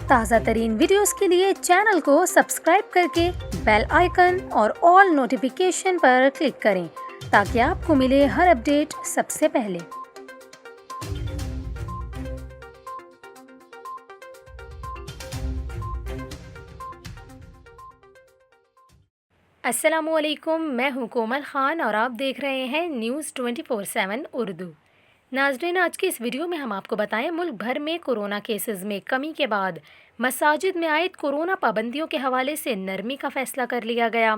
تازہ ترین ویڈیوز کے لیے چینل کو سبسکرائب کر کے بیل آئیکن اور آل نوٹیفیکیشن پر کلک کریں تاکہ آپ کو ملے ہر اپڈیٹ سب سے پہلے۔ السلام علیکم، میں ہوں کومل خان اور آپ دیکھ رہے ہیں نیوز 24/7 اردو۔ ناظرین، آج کی اس ویڈیو میں ہم آپ کو بتائیں ملک بھر میں کورونا کیسز میں کمی کے بعد مساجد میں عائد کورونا پابندیوں کے حوالے سے نرمی کا فیصلہ کر لیا گیا۔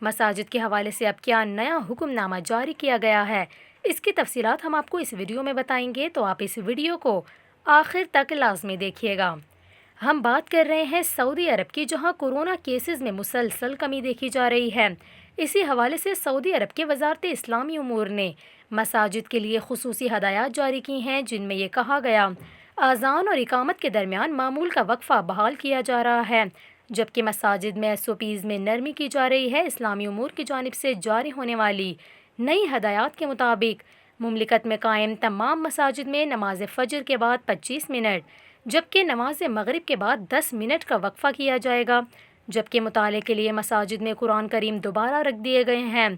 مساجد کے حوالے سے اب کیا نیا حکم نامہ جاری کیا گیا ہے، اس کی تفصیلات ہم آپ کو اس ویڈیو میں بتائیں گے، تو آپ اس ویڈیو کو آخر تک لازمی دیکھیے گا۔ ہم بات کر رہے ہیں سعودی عرب کی، جہاں کورونا کیسز میں مسلسل کمی دیکھی جا رہی ہے۔ اسی حوالے سے سعودی عرب کی وزارت اسلامی امور نے مساجد کے لیے خصوصی ہدایات جاری کی ہیں، جن میں یہ کہا گیا اذان اور اقامت کے درمیان معمول کا وقفہ بحال کیا جا رہا ہے، جبکہ مساجد میں SOPs میں نرمی کی جا رہی ہے۔ اسلامی امور کی جانب سے جاری ہونے والی نئی ہدایات کے مطابق مملکت میں قائم تمام مساجد میں نماز فجر کے بعد 25 منٹ جبکہ نماز مغرب کے بعد 10 منٹ کا وقفہ کیا جائے گا، جبکہ مطالعے کے لیے مساجد میں قرآن کریم دوبارہ رکھ دیے گئے ہیں۔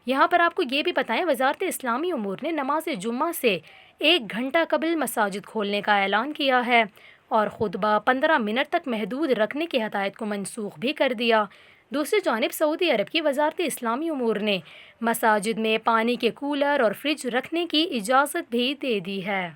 یہاں پر آپ کو یہ بھی بتائیں، وزارت اسلامی امور نے نماز جمعہ سے 1 گھنٹہ قبل مساجد کھولنے کا اعلان کیا ہے اور خطبہ 15 منٹ تک محدود رکھنے کی ہدایت کو منسوخ بھی کر دیا۔ دوسری جانب سعودی عرب کی وزارت اسلامی امور نے مساجد میں پانی کے کولر اور فریج رکھنے کی اجازت بھی دے دی ہے۔